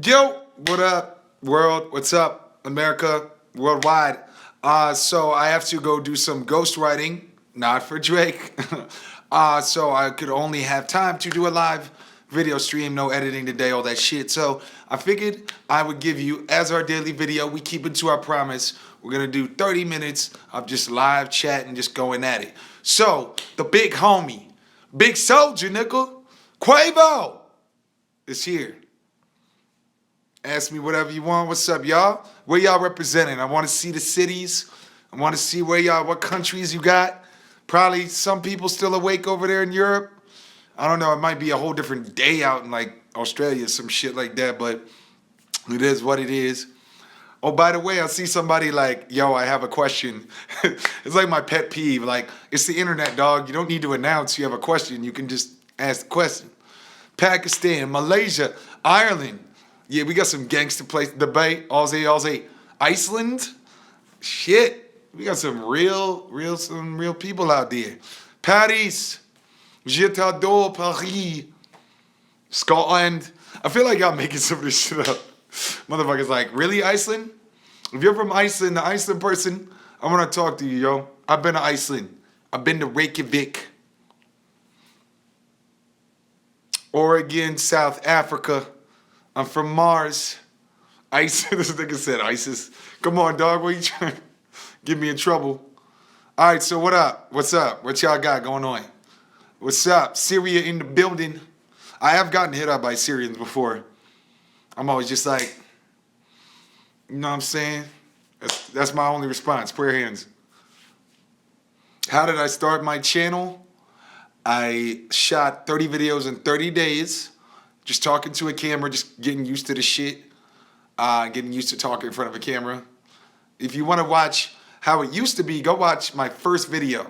Yo, what up, world? What's up, America, worldwide? So I have to go do some ghostwriting, not for Drake. So I could only have time to do a live video stream, no editing today, all that shit. So I figured I would give you, as our daily video, we keep it to our promise. We're gonna do 30 minutes of just live chat and just going at it. So the big homie, big soldier, nickel, Quavo, is here. Ask me whatever you want. What's up, y'all? Where y'all representing? I want to see the cities. I want to see where y'all, what countries you got. Probably some people still awake over there in Europe. I don't know. It might be a whole different day out in like Australia, some shit like that. But it is what it is. Oh, by the way, I see somebody like, yo, I have a question. It's like my pet peeve. Like, it's the internet, dog. You don't need to announce you have a question. You can just ask the question. Pakistan, Malaysia, Ireland. Yeah, we got some gangster place debate. Aussie. Iceland? Shit. We got some real people out there. Paris. Je t'adore Paris. Scotland. I feel like y'all making some of this shit up. Motherfuckers like, really, Iceland? If you're from Iceland, the Iceland person, I want to talk to you, yo. I've been to Iceland. I've been to Reykjavik. Oregon, South Africa. I'm from Mars. ISIS. This nigga said ISIS. Come on, dog. What you trying to get me in trouble? All right, so what up? What's up? What y'all got going on? What's up? Syria in the building. I have gotten hit up by Syrians before. I'm always just like, you know what I'm saying? That's my only response. Prayer hands. How did I start my channel? I shot 30 videos in 30 days. Just talking to a camera, just getting used to the shit. Getting used to talking in front of a camera. If you want to watch how it used to be, go watch my first video.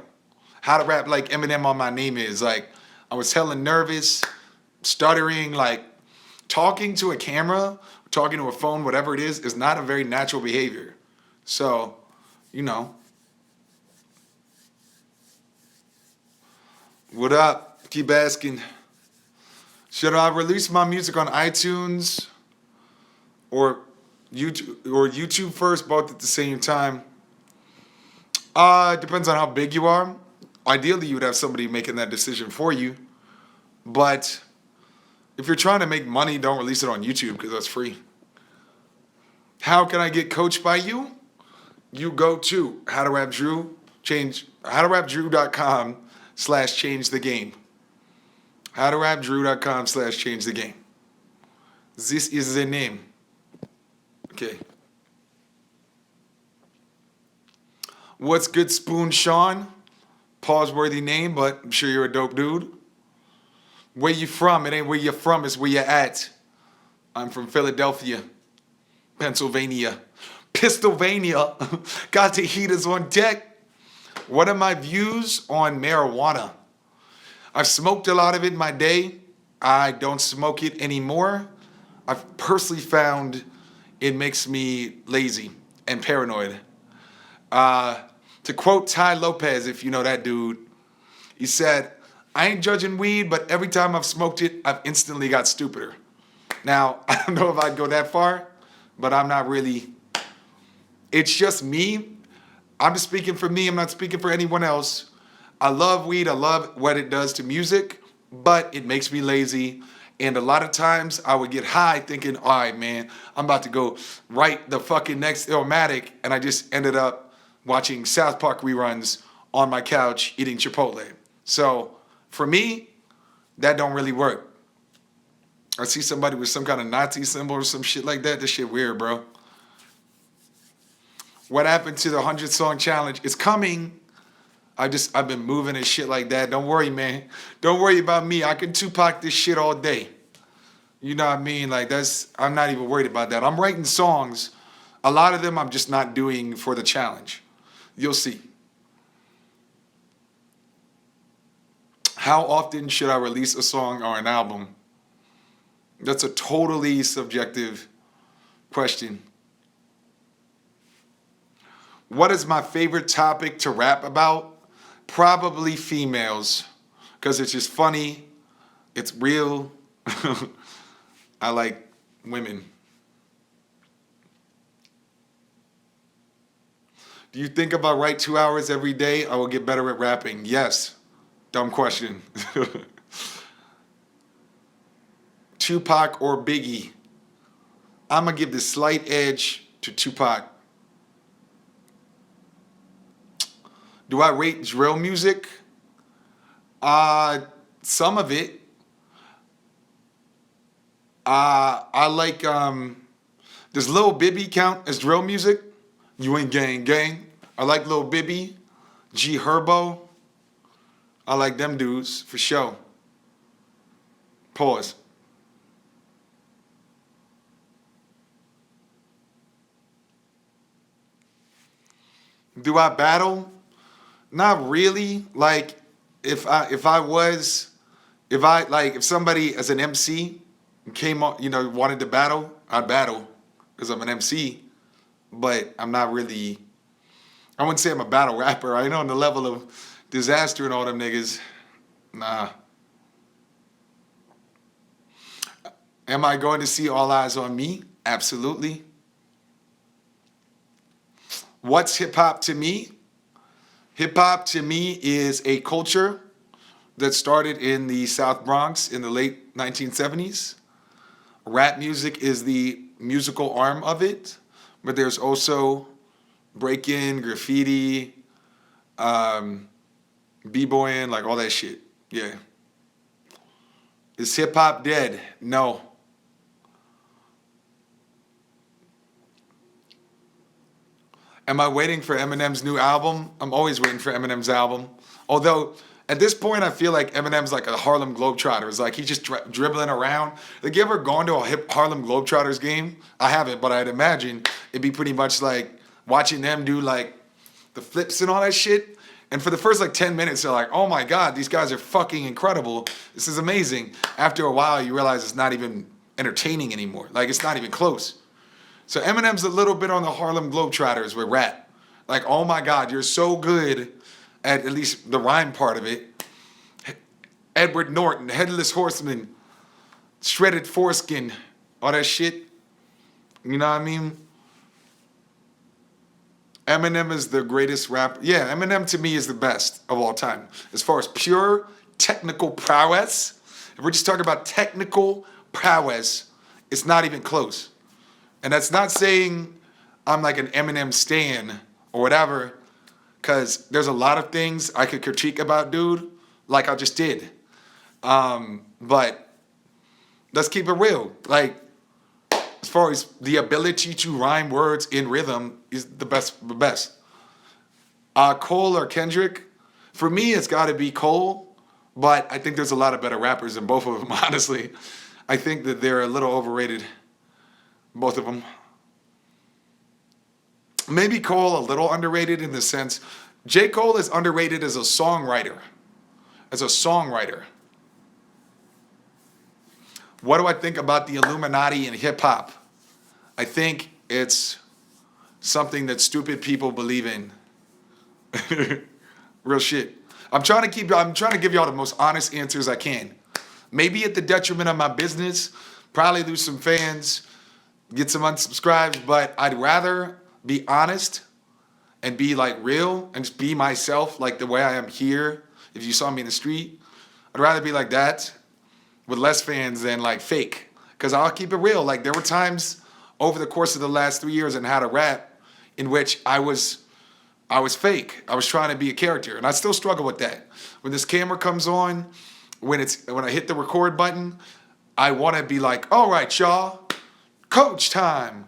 How to rap like Eminem on My Name Is. Like, I was hella nervous, stuttering, like, talking to a camera, talking to a phone, whatever it is not a very natural behavior. So, you know. What up? Keep asking. Should I release my music on iTunes or YouTube first, both at the same time? It depends on how big you are. Ideally, you would have somebody making that decision for you. But if you're trying to make money, don't release it on YouTube because that's free. How can I get coached by you? You go to How to Rap Drew, howtorapdrew.com/change the game. howtorapdrew.com/change the game. This is the name. Okay. What's good, Spoon Sean? Pause-worthy name, but I'm sure you're a dope dude. Where you from? It ain't where you're from, it's where you're at. I'm from Philadelphia, Pennsylvania. Pistolvania. Got the heaters on deck. What are my views on marijuana? I've smoked a lot of it in my day. I don't smoke it anymore. I've personally found it makes me lazy and paranoid. To quote Ty Lopez, if you know that dude, he said, I ain't judging weed, but every time I've smoked it, I've instantly got stupider. Now, I don't know if I'd go that far, but I'm not really. It's just me. I'm just speaking for me. I'm not speaking for anyone else. I love weed. I love what it does to music, but it makes me lazy. And a lot of times I would get high thinking, all right, man, I'm about to go write the fucking next Illmatic. And I just ended up watching South Park reruns on my couch eating Chipotle. So for me, that don't really work. I see somebody with some kind of Nazi symbol or some shit like that. This shit weird, bro. What happened to the 100-song challenge? It's coming. I've been moving and shit like that. Don't worry, man. Don't worry about me. I can Tupac this shit all day. You know what I mean? Like, I'm not even worried about that. I'm writing songs. A lot of them I'm just not doing for the challenge. You'll see. How often should I release a song or an album? That's a totally subjective question. What is my favorite topic to rap about? Probably females, because it's just funny. It's real. I like women. Do you think if I write 2 hours every day, I will get better at rapping? Yes. Dumb question. Tupac or Biggie? I'm going to give the slight edge to Tupac. Do I rate drill music? Some of it. I like, does Lil Bibby count as drill music? You ain't gang gang. I like Lil Bibby, G Herbo. I like them dudes for sure. Pause. Do I battle? Not really. Like, if somebody as an MC came on, wanted to battle, I'd battle because I'm an MC. But I'm not really. I wouldn't say I'm a battle rapper. I know on the level of Disaster and all them niggas. Nah. Am I going to see All Eyes on Me? Absolutely. What's hip hop to me? Hip hop to me is a culture that started in the South Bronx in the late 1970s. Rap music is the musical arm of it, but there's also break-in, graffiti, b-boying, like all that shit. Yeah. Is hip hop dead? No. Am I waiting for Eminem's new album? I'm always waiting for Eminem's album. Although, at this point, I feel like Eminem's like a Harlem Globetrotter. It's like he's just dribbling around. Like, you ever gone to a hip Harlem Globetrotters game? I haven't, but I'd imagine it'd be pretty much like watching them do like the flips and all that shit. And for the first like 10 minutes, they're like, oh my God, these guys are fucking incredible. This is amazing. After a while, you realize it's not even entertaining anymore. Like, it's not even close. So Eminem's a little bit on the Harlem Globetrotters with rap. Like, oh my God, you're so good at least the rhyme part of it. Edward Norton, Headless Horseman, Shredded Foreskin, all that shit. You know what I mean? Eminem is the greatest rapper. Yeah, Eminem to me is the best of all time. As far as pure technical prowess, if we're just talking about technical prowess, it's not even close. And that's not saying I'm like an Eminem stan or whatever, because there's a lot of things I could critique about dude, like I just did. But let's keep it real. Like, as far as the ability to rhyme words in rhythm is the best. Cole or Kendrick? For me, it's got to be Cole, but I think there's a lot of better rappers than both of them, honestly. I think that they're a little overrated, both of them. Maybe Cole a little underrated in the sense, J. Cole is underrated as a songwriter. What do I think about the Illuminati in hip hop? I think it's something that stupid people believe in. Real shit. I'm trying to give y'all the most honest answers I can. Maybe at the detriment of my business, probably lose some fans, get some unsubscribes, but I'd rather be honest and be like real and just be myself like the way I am here. If you saw me in the street, I'd rather be like that with less fans than like fake. Because I'll keep it real. Like, there were times over the course of the last 3 years in How to Rap in which I was fake. I was trying to be a character, and I still struggle with that. When this camera comes on, when I hit the record button, I want to be like, all right, y'all, coach time,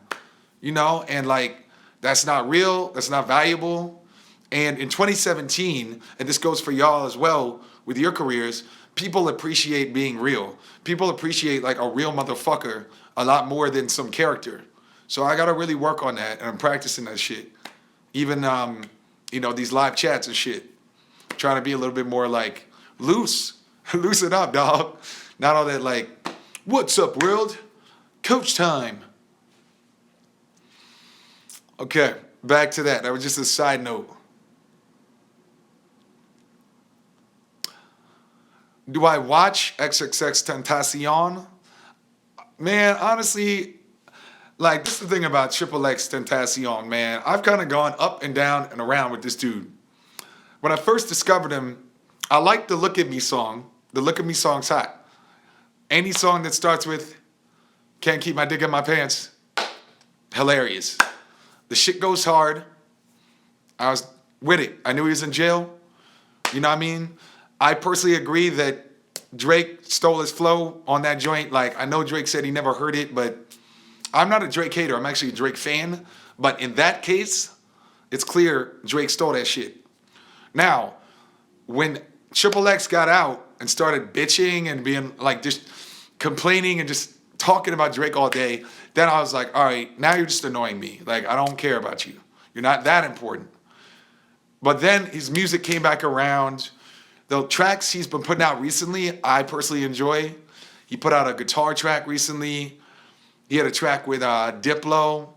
and like, that's not real, that's not valuable. And in 2017, and this goes for y'all as well with your careers, people appreciate being real. People appreciate like a real motherfucker a lot more than some character. So I gotta really work on that, and I'm practicing that shit. Even these live chats and shit. Trying to be a little bit more like loose. Loosen up, dog. Not all that like, what's up, world? Coach time. Okay, back to that. That was just a side note. Do I watch XXXTentacion? Man, honestly, Like, this is the thing about XXXTentacion, man. I've kind of gone up and down and around with this dude. When I first discovered him, I liked the Look at Me song. The Look at Me song's hot. Any song that starts with Can't Keep My Dick in My Pants, hilarious. The shit goes hard. I was with it. I knew he was in jail. You know what I mean? I personally agree that Drake stole his flow on that joint. Like, I know Drake said he never heard it, but I'm not a Drake hater. I'm actually a Drake fan. But in that case, it's clear Drake stole that shit. Now, when Triple X got out and started bitching and being like just complaining and just talking about Drake all day, then I was like, all right, now you're just annoying me. Like, I don't care about you. You're not that important. But then his music came back around. The tracks he's been putting out recently, I personally enjoy. He put out a guitar track recently. He had a track with Diplo.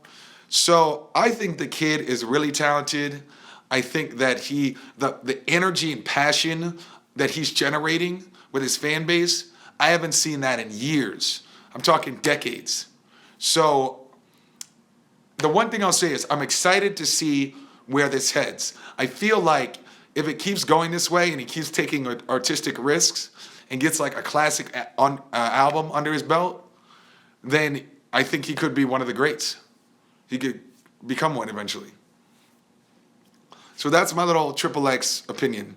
So I think the kid is really talented. I think that the energy and passion that he's generating with his fan base, I haven't seen that in years. I'm talking decades. So the one thing I'll say is I'm excited to see where this heads. I feel like if it keeps going this way and he keeps taking artistic risks and gets like a classic album under his belt, then I think he could be one of the greats. He could become one eventually. So that's my little Triple X opinion.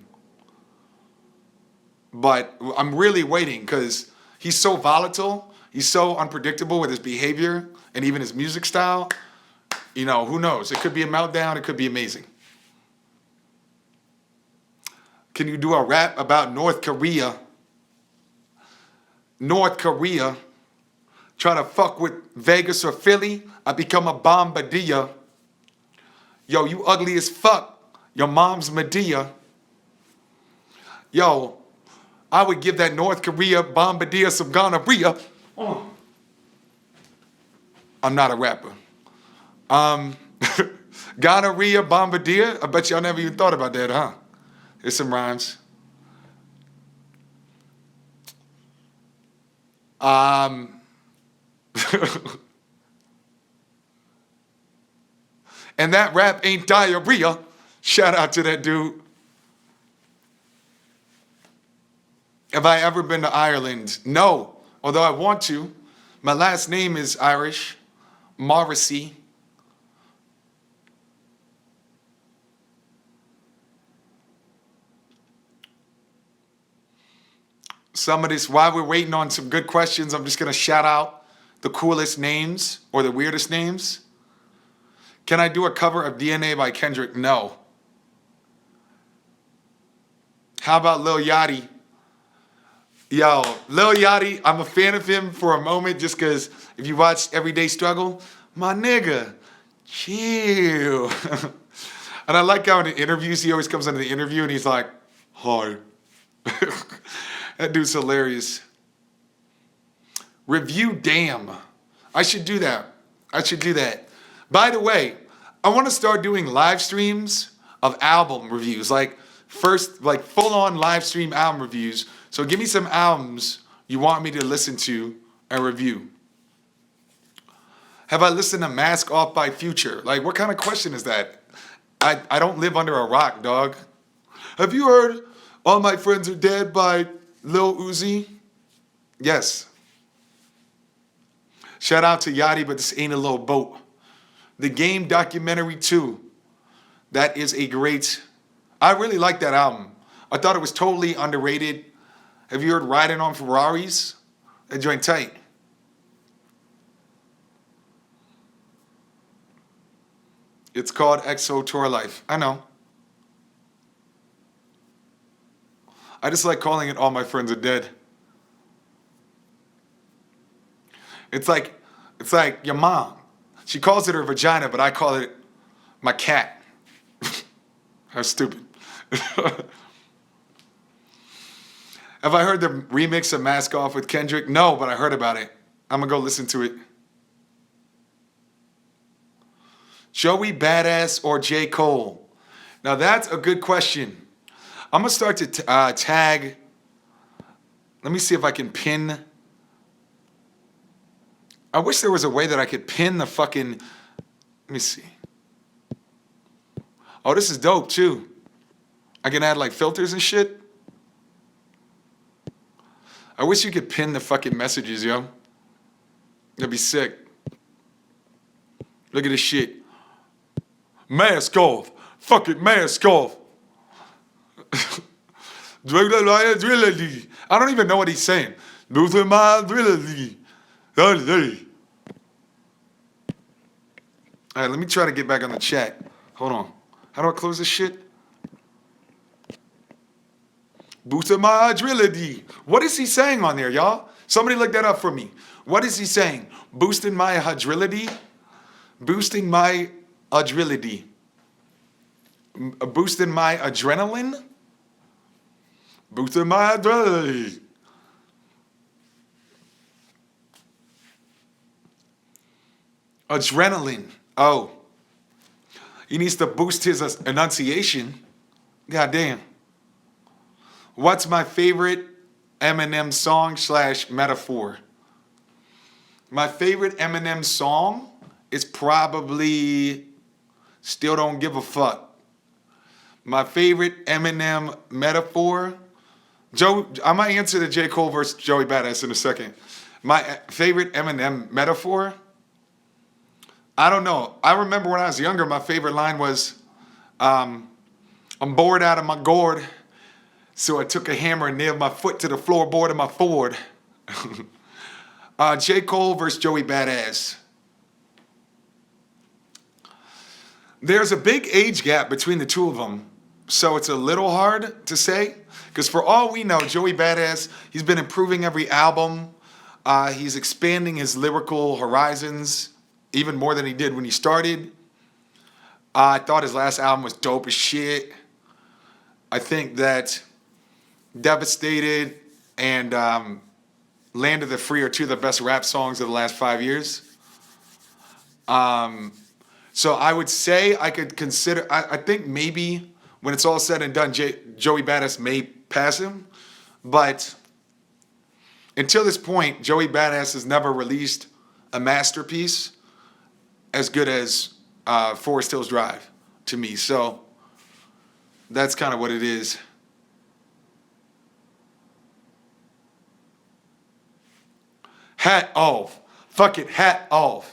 But I'm really waiting because he's so volatile. He's so unpredictable with his behavior and even his music style. You know, who knows? It could be a meltdown. It could be amazing. Can you do a rap about North Korea? North Korea. Try to fuck with Vegas or Philly. I become a bombardier. Yo, you ugly as fuck. Your mom's Medea. Yo, I would give that North Korea bombardier some gonorrhea. Oh. I'm not a rapper. Gonorrhea bombardier? I bet y'all never even thought about that, huh? There's some rhymes. And that rap ain't diarrhea. Shout out to that dude. Have I ever been to Ireland? No, although I want to. My last name is Irish, Morrissey. Some of this, while we're waiting on some good questions, I'm just going to shout out the coolest names or the weirdest names. Can I do a cover of DNA by Kendrick? No. How about Lil Yachty? Yo, Lil Yachty, I'm a fan of him for a moment just because if you watch Everyday Struggle, my nigga, chill. And I like how in the interviews, he always comes into the interview and he's like, hi. That dude's hilarious. Review Damn. I should do that. I should do that. By the way, I want to start doing live streams of album reviews. Like full-on live stream album reviews. So give me some albums you want me to listen to and review. Have I listened to Mask Off by Future? Like, what kind of question is that? I don't live under a rock, dog. Have you heard All My Friends Are Dead by Lil Uzi? Yes. Shout out to Yachty, but this ain't a little boat. The Game documentary 2. That is a great... I really like that album. I thought it was totally underrated. Have you heard Riding on Ferraris? That joint tight. It's called XO Tour Life. I know. I just like calling it All My Friends Are Dead. It's like your mom. She calls it her vagina, but I call it my cat. How stupid. Have I heard the remix of Mask Off with Kendrick? No, but I heard about it. I'm going to go listen to it. Joey Badass or J. Cole? Now that's a good question. I'm going to start to tag. Let me see if I can pin I wish there was a way that I could pin the fucking. Let me see. Oh, this is dope too. I can add like filters and shit. I wish you could pin the fucking messages, yo. That'd be sick. Look at this shit. Mask off. Fuck it, mask off. I don't even know what he's saying. Alright, let me try to get back on the chat. Hold on. How do I close this shit? Boosting my agility. What is he saying on there, y'all? Somebody look that up for me. What is he saying? Boosting my agility? Boosting my agility. Boosting my adrenaline? Boosting my adrenaline. Adrenaline. Oh. He needs to boost his enunciation. God damn. What's my favorite Eminem song / metaphor? My favorite Eminem song is probably Still Don't Give a Fuck. My favorite Eminem metaphor, I might answer the J. Cole versus Joey Badass in a second. My favorite Eminem metaphor, I don't know. I remember when I was younger, my favorite line was, I'm bored out of my gourd, so I took a hammer and nailed my foot to the floorboard of my Ford. J. Cole versus Joey Badass. There's a big age gap between the two of them, so it's a little hard to say. Because for all we know, Joey Badass, he's been improving every album. He's expanding his lyrical horizons even more than he did when he started. I thought his last album was dope as shit. I think that Devastated and Land of the Free are two of the best rap songs of the last 5 years. So I would say I could consider, I think maybe when it's all said and done, Joey Badass may pass him. But until this point, Joey Badass has never released a masterpiece as good as Forest Hills Drive to me. So that's kind of what it is. Hat off. Fuck it, hat off.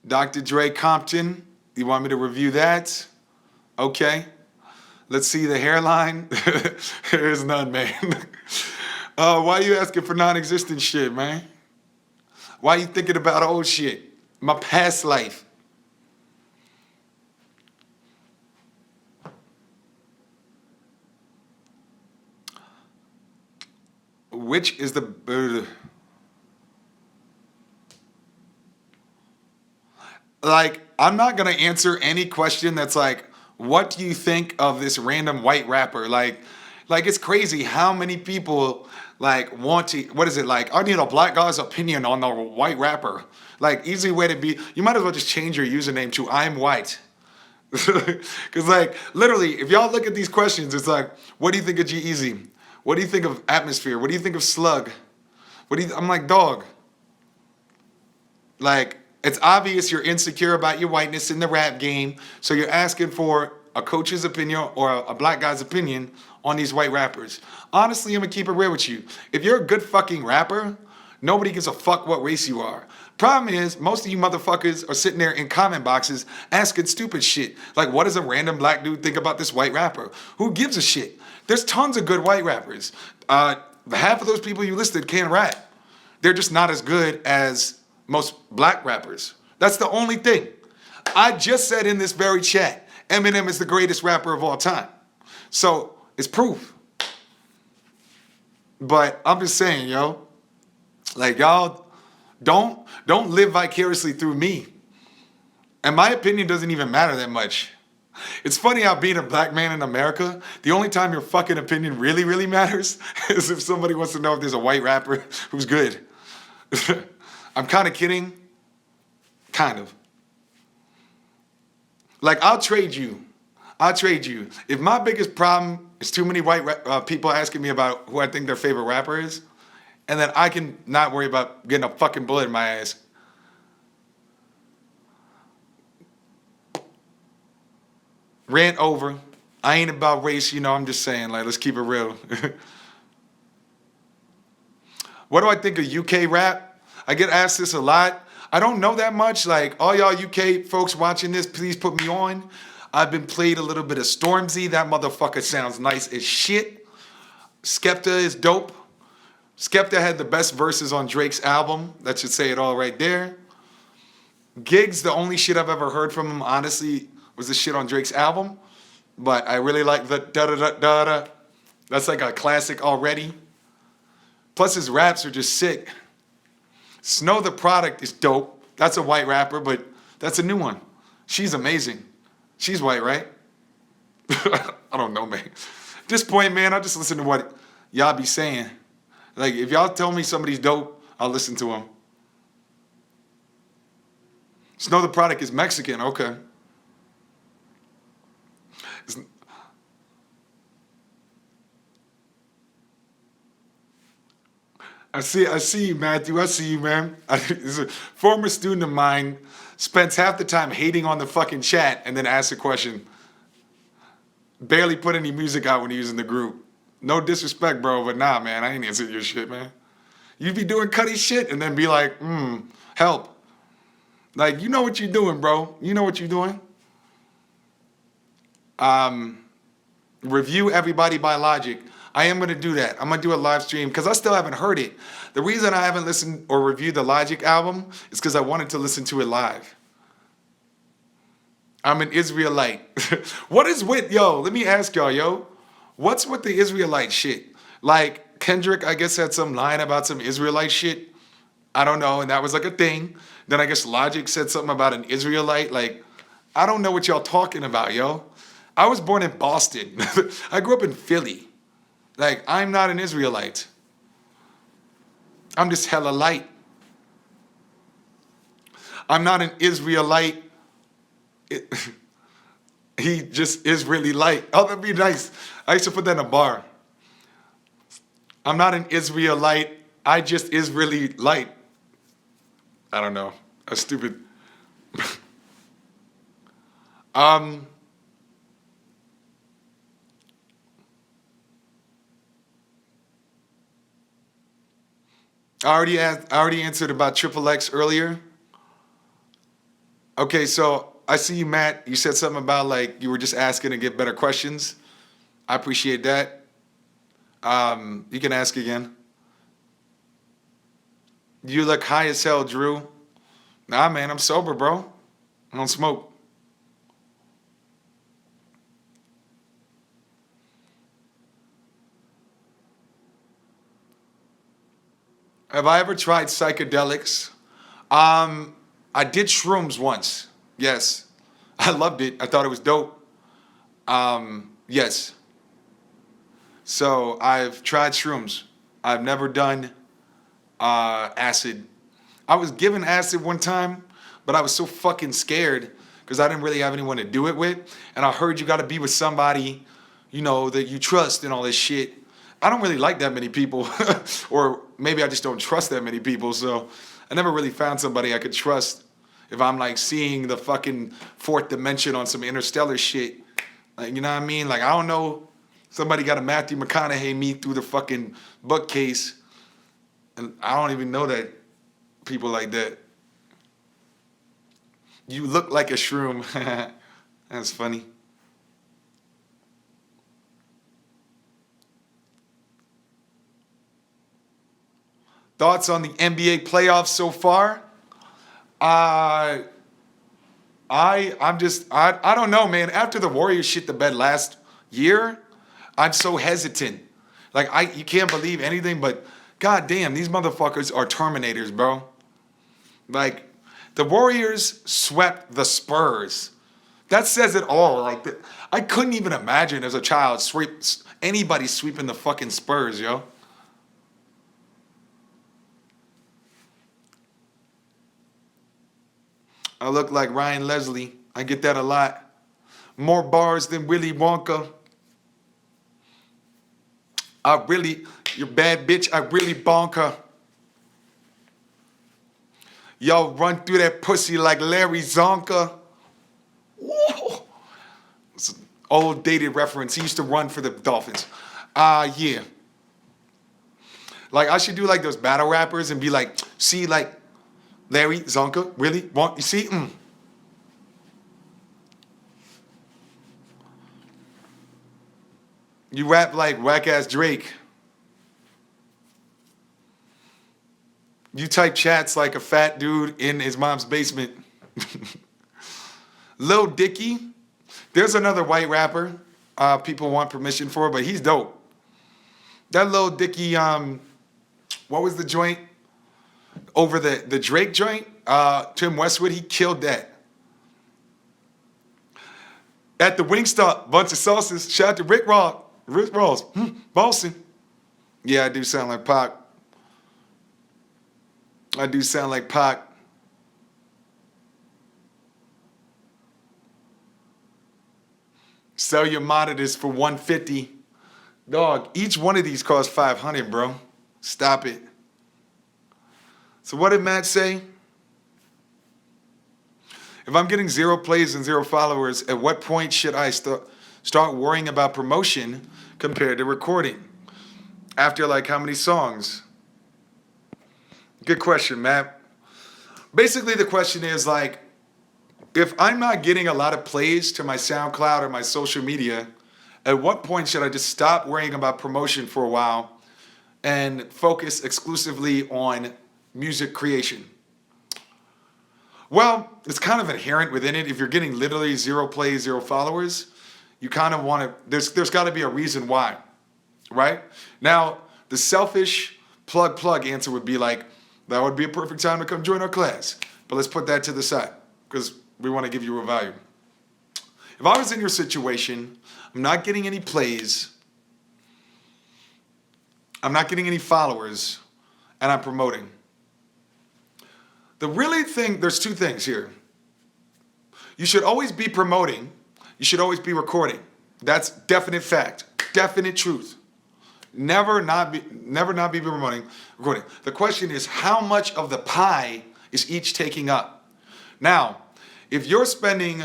Dr. Dre Compton, you want me to review that? Okay. Let's see the hairline. There's none, man. Why are you asking for non-existent shit, man? Why are you thinking about old shit? My past life. Which is the... like, I'm not going to answer any question that's like, what do you think of this random white rapper? Like it's crazy how many people like want to, what is it like? I need a black guy's opinion on the white rapper. Like, easy way to be, you might as well just change your username to I'm white. Because like, literally, if y'all look at these questions, it's like, what do you think of G-Eazy? What do you think of Atmosphere? What do you think of Slug? I'm like, dog. Like, it's obvious you're insecure about your whiteness in the rap game, so you're asking for a coach's opinion or a black guy's opinion on these white rappers. Honestly, I'm gonna keep it real with you. If you're a good fucking rapper, nobody gives a fuck what race you are. Problem is, most of you motherfuckers are sitting there in comment boxes asking stupid shit. Like, what does a random black dude think about this white rapper? Who gives a shit? There's tons of good white rappers. Half of those people you listed can't rap. They're just not as good as most black rappers. That's the only thing. I just said in this very chat, Eminem is the greatest rapper of all time. So it's proof. But I'm just saying, yo, like, y'all don't live vicariously through me. And my opinion doesn't even matter that much. It's funny how being a black man in America, the only time your fucking opinion really, really matters is if somebody wants to know if there's a white rapper who's good. I'm kind of kidding. Kind of. Like, I'll trade you. I'll trade you. If my biggest problem is too many white people asking me about who I think their favorite rapper is, and then I can not worry about getting a fucking bullet in my ass. Rant over. I ain't about race, I'm just saying, like, let's keep it real. What do I think of UK rap? I get asked this a lot. I don't know that much. Like, all y'all UK folks watching this, please put me on. I've been played a little bit of Stormzy. That motherfucker sounds nice as shit. Skepta is dope. Skepta had the best verses on Drake's album. That should say it all right there. Giggs, the only shit I've ever heard from him, honestly, was the shit on Drake's album. But I really like the da-da-da-da-da. That's like a classic already. Plus his raps are just sick. Snow the Product is dope. That's a white rapper, but that's a new one. She's amazing. She's white, right? I don't know, man. At this point, man, I just listen to what y'all be saying. Like, if y'all tell me somebody's dope, I'll listen to him. Snow the Product is Mexican, okay. I see you, Matthew. I see you, man. This is a former student of mine spends half the time hating on the fucking chat and then asks a question. Barely put any music out when he was in the group. No disrespect, bro, but nah, man, I ain't answering your shit, man. You be doing Cuddy shit and then be like, help. Like, you know what you're doing, bro. You know what you're doing. Review Everybody by Logic. I am going to do that. I'm going to do a live stream because I still haven't heard it. The reason I haven't listened or reviewed the Logic album is because I wanted to listen to it live. I'm an Israelite. What is with, let me ask y'all, what's with the Israelite shit? Like, Kendrick, I guess, had some line about some Israelite shit. I don't know, and that was like a thing. Then I guess Logic said something about an Israelite. Like, I don't know what y'all talking about, I was born in Boston. I grew up in Philly. Like, I'm not an Israelite. I'm just hella light. I'm not an Israelite. He just is really light. Oh, that'd be nice. I used to put that in a bar. I'm not an Israelite. I just is really light. I don't know. That's stupid. I already answered about Triple X earlier. Okay, so I see you, Matt. You said something about like you were just asking to get better questions. I appreciate that. You can ask again. You look high as hell, Drew. Nah, man, I'm sober, bro. I don't smoke. Have I ever tried psychedelics? I did shrooms once. Yes. I loved it. I thought it was dope. Yes. So I've tried shrooms. I've never done acid. I was given acid one time, but I was so fucking scared because I didn't really have anyone to do it with. And I heard you got to be with somebody, that you trust and all this shit. I don't really like that many people, or maybe I just don't trust that many people. So I never really found somebody I could trust if I'm like seeing the fucking fourth dimension on some interstellar shit. Like, you know what I mean? Like, I don't know. Somebody got a Matthew McConaughey me through the fucking bookcase. And I don't even know that people like that. You look like a shroom. That's funny. Thoughts on the NBA playoffs so far? I don't know, man. After the Warriors shit the bed last year, I'm so hesitant. Like, you can't believe anything, but goddamn, these motherfuckers are Terminators, bro. Like, the Warriors swept the Spurs. That says it all. Like, I couldn't even imagine as a child anybody sweeping the fucking Spurs, yo. I look like Ryan Leslie. I get that a lot. More bars than Willy Wonka. You bad bitch, I really bonk her. Yo, run through that pussy like Larry Zonka. Whoa. It's an old dated reference. He used to run for the Dolphins. Yeah. Like, I should do like those battle rappers and be like, see, like, Larry Zonka, really? Want you see? You rap like whack ass Drake. You type chats like a fat dude in his mom's basement. Lil Dicky. There's another white rapper people want permission for, but he's dope. That Lil Dicky, what was the joint? Over the Drake joint? Tim Westwood, he killed that. At the Wingstop, bunch of sauces. Shout out to Rick Ross. Boston. Yeah, I do sound like Pac. I do sound like Pac. Sell your monitors for $150. Dog, each one of these costs $500, bro. Stop it. So what did Matt say? If I'm getting 0 plays and 0 followers, at what point should I start worrying about promotion compared to recording? After like how many songs? Good question, Matt. Basically, the question is like, if I'm not getting a lot of plays to my SoundCloud or my social media, at what point should I just stop worrying about promotion for a while and focus exclusively on music creation? Well, it's kind of inherent within it. If you're getting literally 0 plays, 0 followers, you kind of want to, there's got to be a reason why, right? Now, the selfish plug answer would be like, that would be a perfect time to come join our class. But let's put that to the side because we want to give you a value. If I was in your situation, I'm not getting any plays, I'm not getting any followers, and I'm promoting. There's 2 things here. You should always be promoting. You should always be recording. That's definite fact, definite truth. Never not be promoting, recording. The question is, how much of the pie is each taking up? Now, if you're spending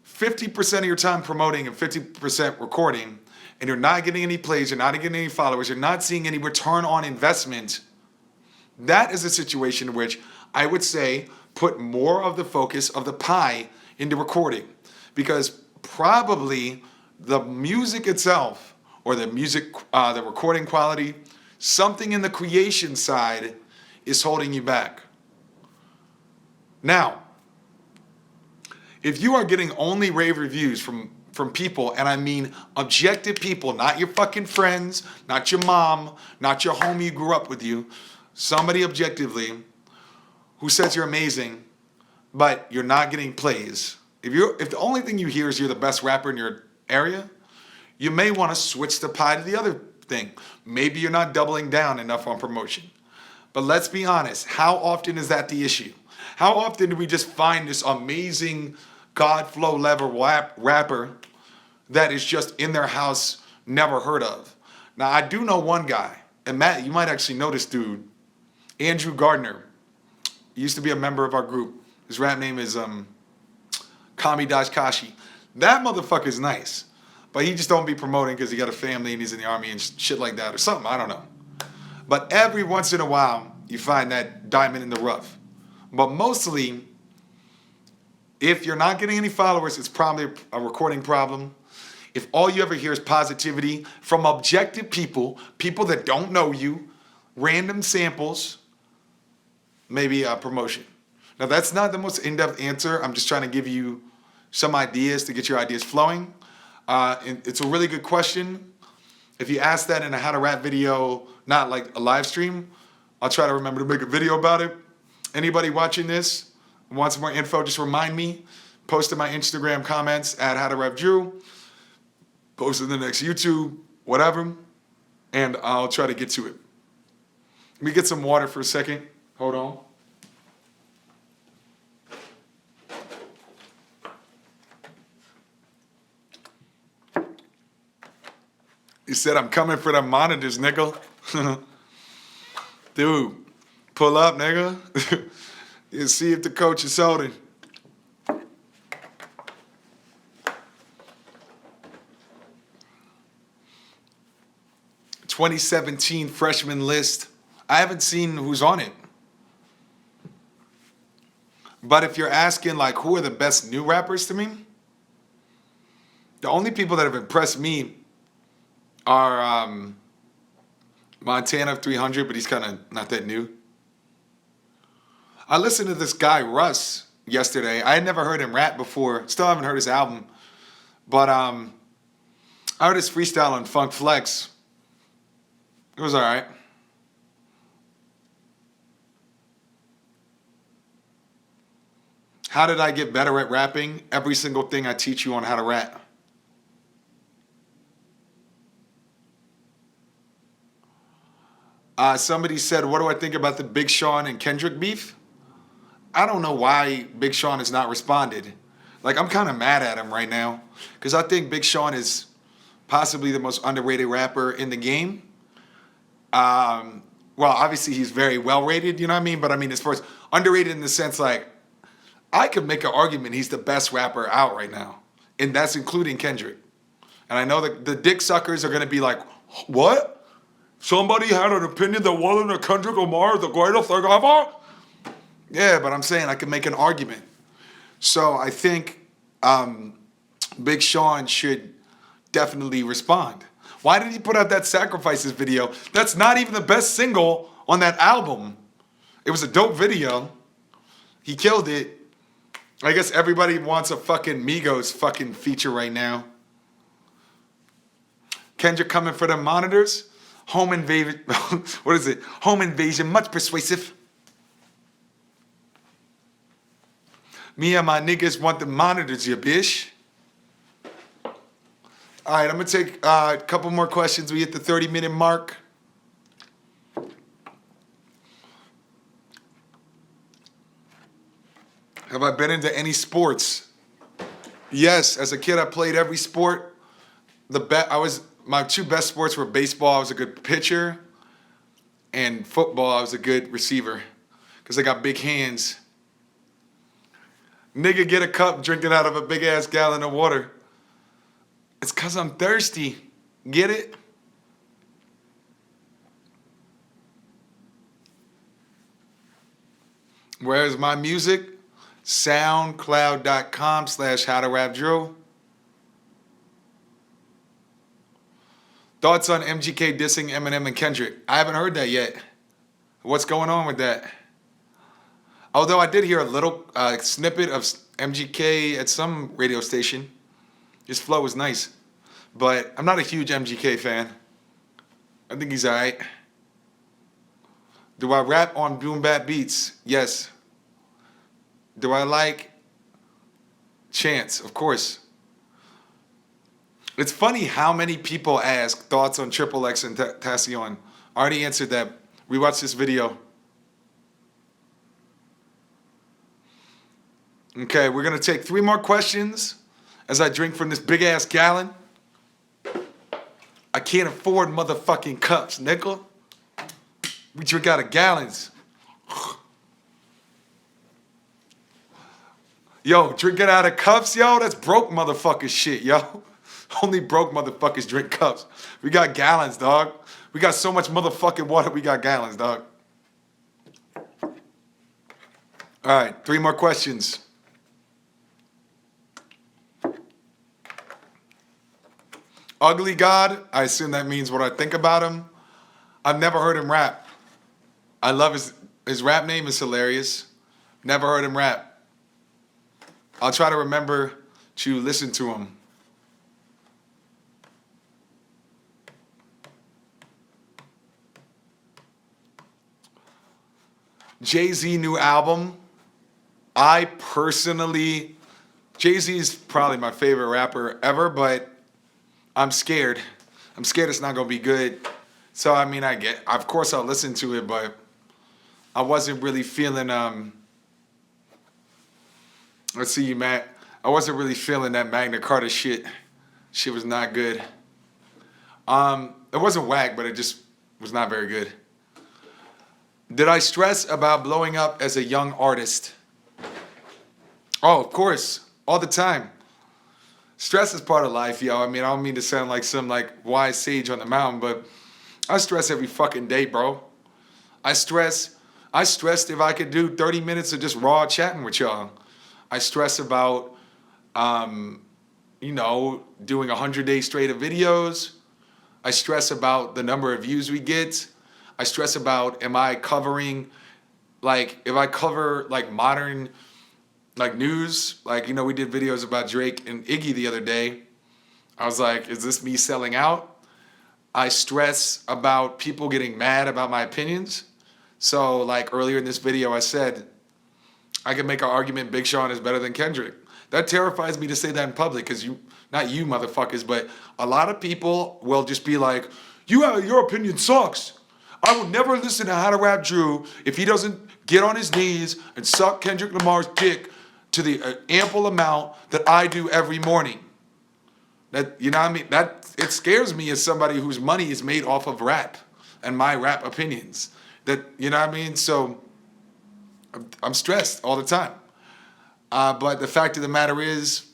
50% of your time promoting and 50% recording, and you're not getting any plays, you're not getting any followers, you're not seeing any return on investment, that is a situation in which I would say put more of the focus of the pie into recording. Because probably the music itself, or the recording quality, something in the creation side is holding you back. Now, if you are getting only rave reviews from people, and I mean objective people, not your fucking friends, not your mom, not your homie who grew up with you, somebody objectively who says you're amazing, but you're not getting plays. If the only thing you hear is you're the best rapper in your area, you may want to switch the pie to the other thing. Maybe you're not doubling down enough on promotion. But let's be honest, how often is that the issue? How often do we just find this amazing Godflow level rapper that is just in their house, never heard of? Now, I do know one guy, and Matt, you might actually know this dude, Andrew Gardner. He used to be a member of our group. His rap name is Kami Kashi. That motherfucker's nice. But he just don't be promoting because he got a family and he's in the army and shit like that or something. I don't know. But every once in a while, you find that diamond in the rough. But mostly, if you're not getting any followers, it's probably a recording problem. If all you ever hear is positivity from objective people that don't know you, random samples, maybe a promotion. Now, that's not the most in-depth answer. I'm just trying to give you some ideas to get your ideas flowing. And it's a really good question. If you ask that in a how to rap video, not like a live stream, I'll try to remember to make a video about it. Anybody watching this wants more info, just remind me. Post in my Instagram comments at how to rap Drew. Post in the next YouTube, whatever. And I'll try to get to it. Let me get some water for a second. Hold on. He said, I'm coming for the monitors, nigga. Dude, pull up, nigga. You see if the coach is holding. 2017 freshman list. I haven't seen who's on it. But if you're asking, like, who are the best new rappers to me? The only people that have impressed me are Montana 300, but he's kind of not that new. I listened to this guy, Russ, yesterday. I had never heard him rap before. Still haven't heard his album. But I heard his freestyle on Funk Flex. It was all right. How did I get better at rapping? Every single thing I teach you on how to rap. Somebody said, what do I think about the Big Sean and Kendrick beef? I don't know why Big Sean has not responded. Like, I'm kind of mad at him right now because I think Big Sean is possibly the most underrated rapper in the game. Well, obviously he's very well rated, you know what I mean? But I mean, as far as underrated in the sense, like, I could make an argument he's the best rapper out right now. And that's including Kendrick. And I know that the dick suckers are going to be like, what? Somebody had an opinion that wasn't a Kendrick Lamar the greatest thing ever? Yeah, but I'm saying I can make an argument. So I think Big Sean should definitely respond. Why did he put out that Sacrifices video? That's not even the best single on that album. It was a dope video. He killed it. I guess everybody wants a fucking Migos fucking feature right now. Kendrick coming for the monitors. Home invasion. What is it? Home invasion. Much persuasive. Me and my niggas want the monitors, you bitch. All right, I'm going to take a couple more questions. We hit the 30-minute mark. Have I been into any sports? Yes, as a kid, I played every sport. My two best sports were baseball. I was a good pitcher, and football. I was a good receiver because I got big hands. Nigga, get a cup, drink it out of a big ass gallon of water. It's because I'm thirsty. Get it? Where's my music? SoundCloud.com/HowToRapDrew. Thoughts on MGK dissing Eminem and Kendrick? I haven't heard that yet. What's going on with that? Although I did hear a little snippet of MGK at some radio station. His flow was nice. But I'm not a huge MGK fan. I think he's all right. Do I rap on boom bap beats? Yes. Do I like Chance? Of course. It's funny how many people ask thoughts on XXXTentacion. I already answered that. We watched this video. Okay, we're going to take 3 more questions as I drink from this big-ass gallon. I can't afford motherfucking cups, nickel. We drink out of gallons. Yo, drinking out of cups, yo, that's broke motherfucker shit, yo. Only broke motherfuckers drink cups. We got gallons, dog. We got so much motherfucking water, we got gallons, dog. All right, 3 more questions. Ugly God, I assume that means what I think about him. I've never heard him rap. I love his rap name is hilarious. Never heard him rap. I'll try to remember to listen to him. Jay-Z new album. Jay-Z is probably my favorite rapper ever, but I'm scared. I'm scared it's not going to be good. So, I mean, of course I'll listen to it, but I wasn't really feeling, let's see, Matt. I wasn't really feeling that Magna Carta shit. Shit was not good. It wasn't whack, but it just was not very good. Did I stress about blowing up as a young artist? Oh, of course, all the time. Stress is part of life, yo. I mean, I don't mean to sound like some like wise sage on the mountain, but I stress every fucking day, bro. I stressed if I could do 30 minutes of just raw chatting with y'all. I stress about, doing 100 days straight of videos. I stress about the number of views we get. I stress about, am I covering, like, if I cover, like, modern, like, news. Like, we did videos about Drake and Iggy the other day. I was like, is this me selling out? I stress about people getting mad about my opinions. So, like, earlier in this video, I said, I can make an argument Big Sean is better than Kendrick. That terrifies me to say that in public because not you motherfuckers, but a lot of people will just be like, your opinion sucks. I will never listen to How to Rap Drew if he doesn't get on his knees and suck Kendrick Lamar's dick to the ample amount that I do every morning. That, you know what I mean? That, it scares me as somebody whose money is made off of rap and my rap opinions. That, you know what I mean? So I'm stressed all the time. But the fact of the matter is,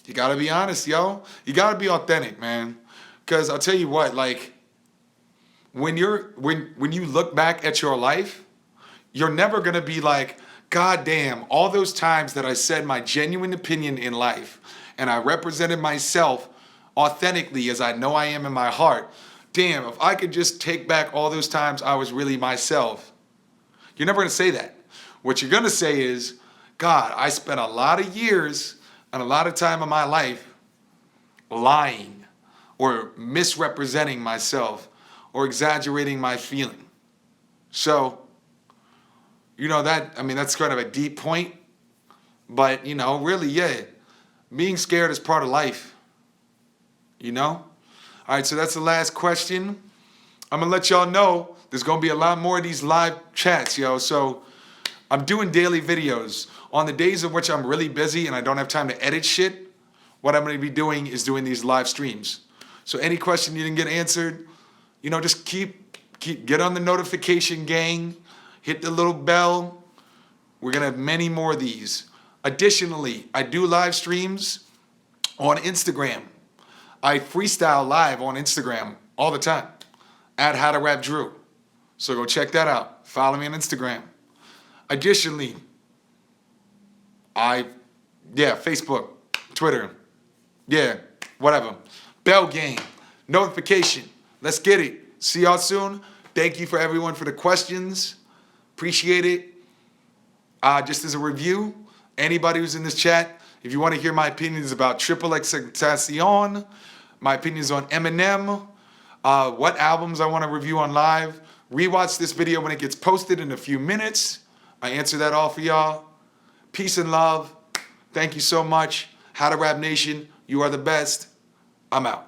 you gotta be honest, yo. You gotta be authentic, man. Because I'll tell you what, like, when you look back at your life, you're never gonna be like, God damn, all those times that I said my genuine opinion in life and I represented myself authentically as I know I am in my heart. Damn, if I could just take back all those times I was really myself. You're never gonna say that. What you're gonna say is, God, I spent a lot of years and a lot of time in my life lying or misrepresenting myself or exaggerating my feeling. So, that's kind of a deep point, but, really, yeah, being scared is part of life, All right, so that's the last question. I'm going to let y'all know there's going to be a lot more of these live chats, yo. So I'm doing daily videos. On the days in which I'm really busy and I don't have time to edit shit, what I'm going to be doing is doing these live streams. So any question you didn't get answered, just get on the notification gang, hit the little bell. We're going to have many more of these. Additionally, I do live streams on Instagram. I freestyle live on Instagram all the time at How to Rap Drew. So go check that out. Follow me on Instagram. Additionally, Facebook, Twitter, whatever. Bell game, notification. Let's get it. See y'all soon. Thank you for everyone for the questions. Appreciate it. Just as a review, anybody who's in this chat, if you want to hear my opinions about XXXTentacion, my opinions on Eminem, what albums I want to review on live, rewatch this video when it gets posted in a few minutes. I answer that all for y'all. Peace and love. Thank you so much. How to Rap Nation, you are the best. I'm out.